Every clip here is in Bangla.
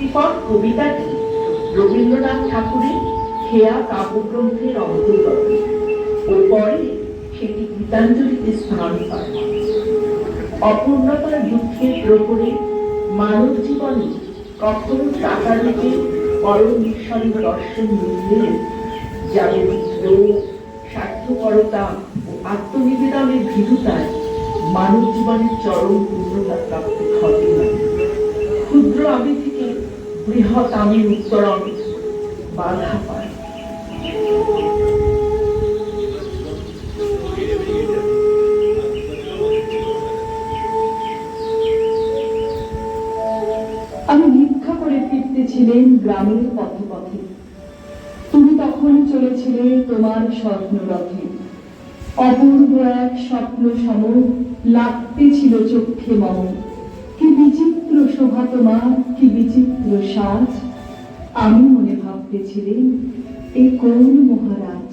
মুক্তিপদ কবিতাটি রবীন্দ্রনাথ ঠাকুরের খেয়া কাব্যগ্রন্থের অন্তর্গত ও পরে সেটি গীতাঞ্জলিতে স্থান পায়। অপূর্ণতার দুঃখের প্রহরে মানব জীবনে কখনো টাকা রূপে পরম ঈশ্বরের দর্শন মিললেও যাবে বিদ্রোহ, স্বার্থপরতা ও আত্মনিবেদনের ভীরুতায় মানব জীবনের চরম পূর্ণতা প্রাপ্তি ঘটে না। ক্ষুদ্র আগে থেকে বৃহৎ আমের উত্তরণ বাধা পায়। আমি ভিক্ষা করে ফিরতেছিলেন গ্রামের পথে পথে, তুমি তখন চলেছিলে তোমার স্বপ্নরথে। অপূর্ব এক স্বপ্ন সম লাগতেছিল চক্ষে মম। কি বিচিত্র শোভা তোমার, কি বিচিত্র সাজ। আমি মনে ভাবতেছিলেন এ কোন মহারাজ।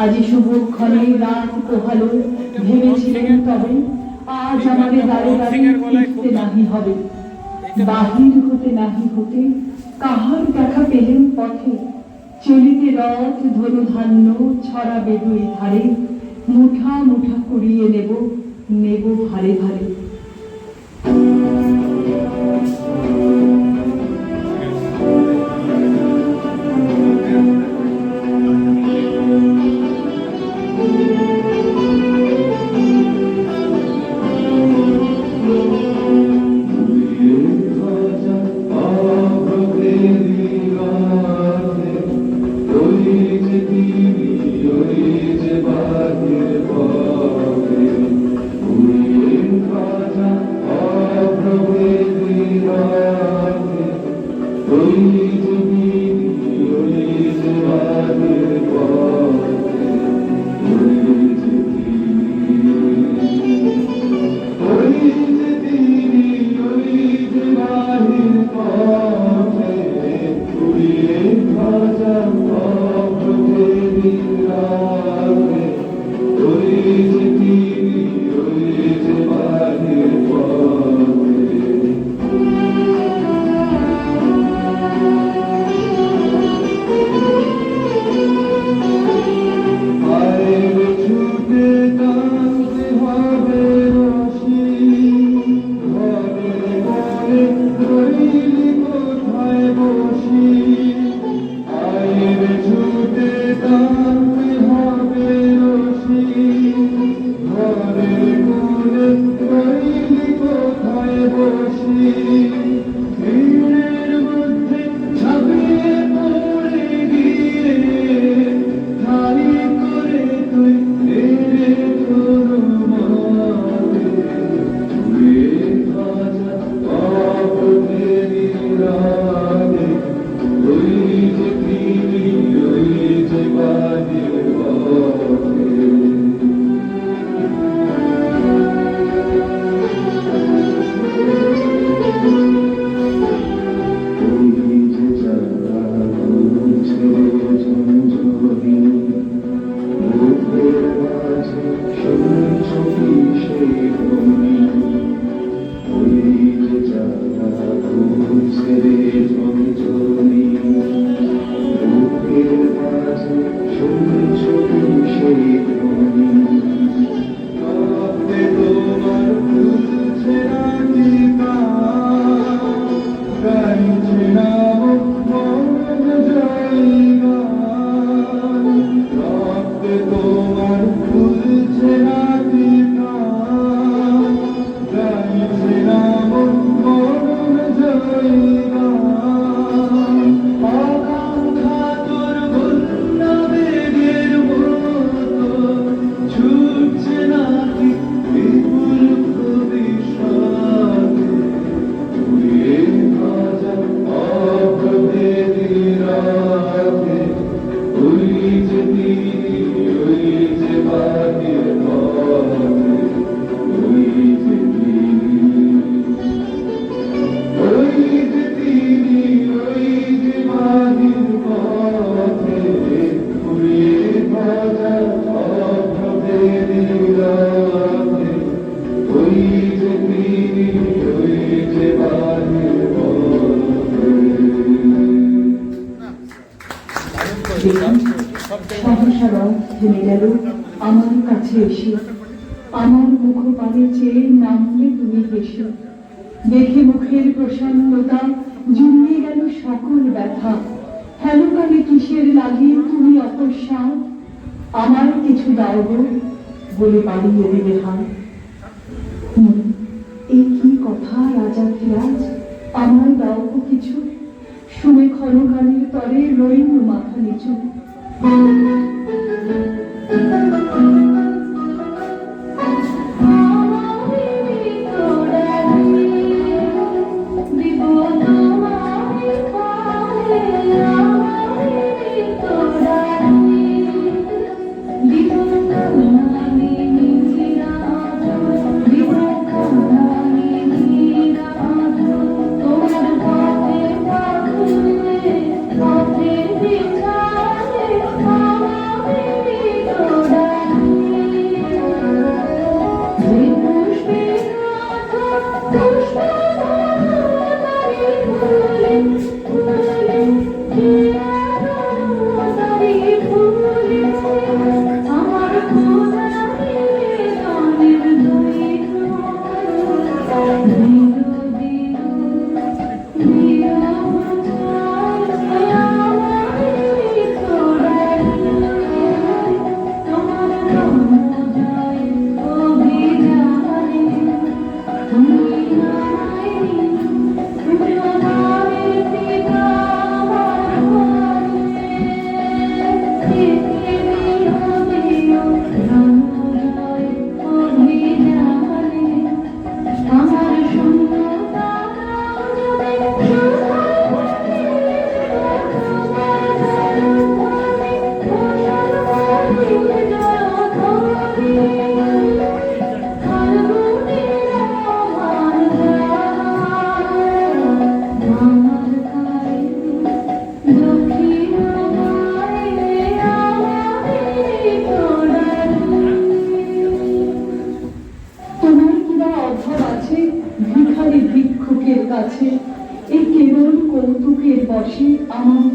আজি শুভক্ষণে রাত পোহালো, ভেবেছিলেন তবে আজ আমাদের দ্বারে দ্বারে ফিরতে নাহি হবে। বাহির হতে নাহি হতে কাহার দেখা পেলেন পথে, চলিতে রথ ধনু ধান্য ছড়াবে দুই ধারে, মুঠা মুঠা কুড়িয়ে নেব নেব ভারে ভারে। সহসা রথ থেমে গেল আমার কাছে এসে, আমার মুখ পানে চেয়ে নামলে তুমি হেসে। দেখে মুখের প্রসন্নতা জুড়িয়ে গেল সকল ব্যথা, হেন কালে কিসের লাগে তুমি অকস্মাৎ, আমার কিছু দাও গো বলে বাড়িয়ে দেবে হাত। এই কি কথা রাজাধিরাজ, আমার দাও গো কিছু, শুনে ক্ষণকালের তরে রইল মাথা নিচু।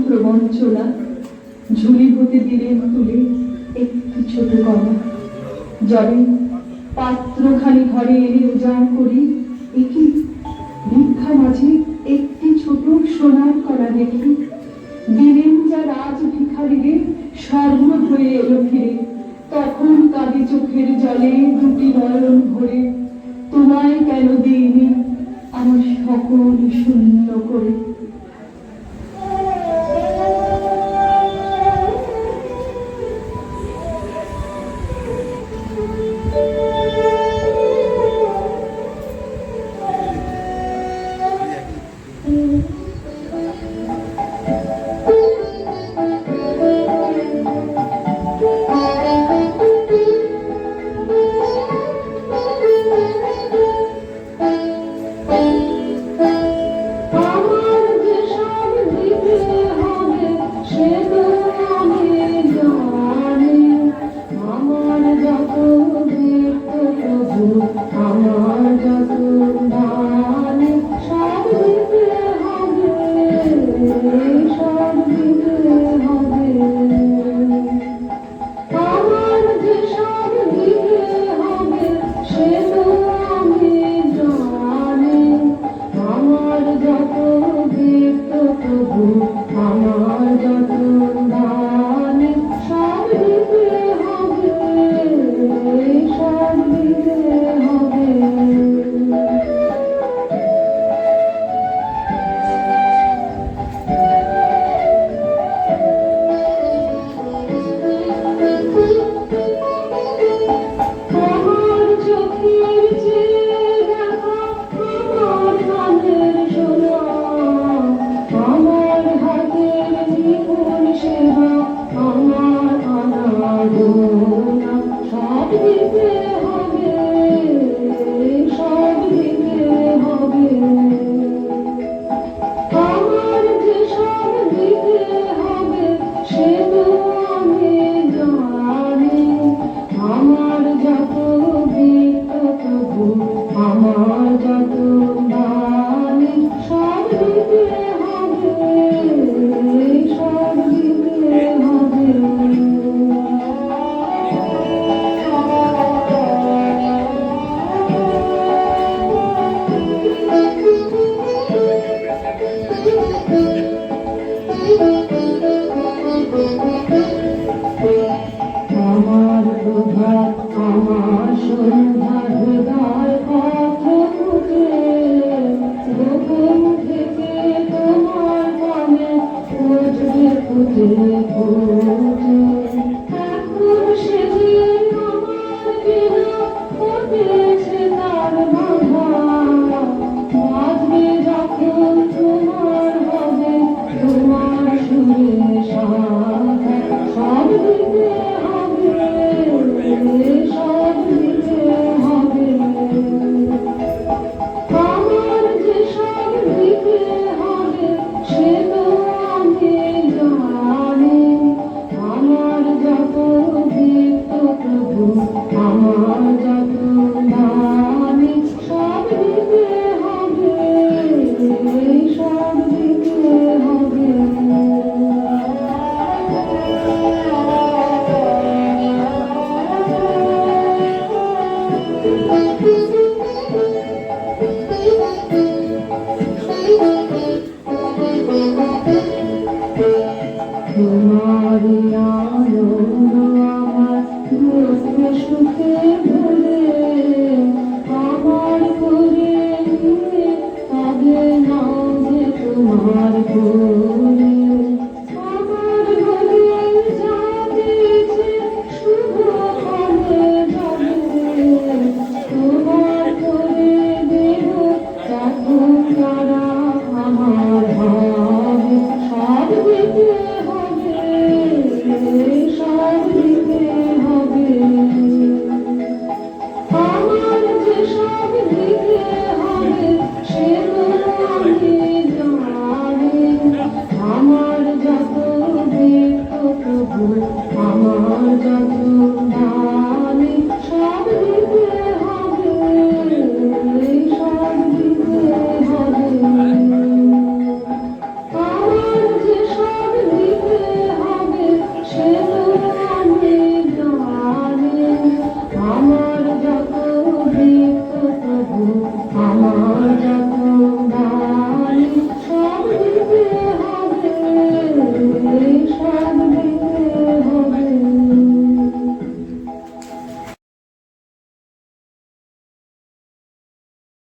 প্রবঞ্চনা, ঝুলি হতে দিলেন তুলে একটি ছোট কণা। যাবে পাত্রখানি ঘরে এনে উজাড় করি, একই ভিক্ষা মাঝে একটি ছোট সোনার কণা দেখি। দিলেন যা রাজ ভিখারিরে স্বর্ণ হয়ে এলো ফিরে, তখন কাঁদে চোখের জলে দুটি নয়ন ভরে। তোমায় কেন দিইনি আমার সকল শূন্য করে। तुम्हारी आलोना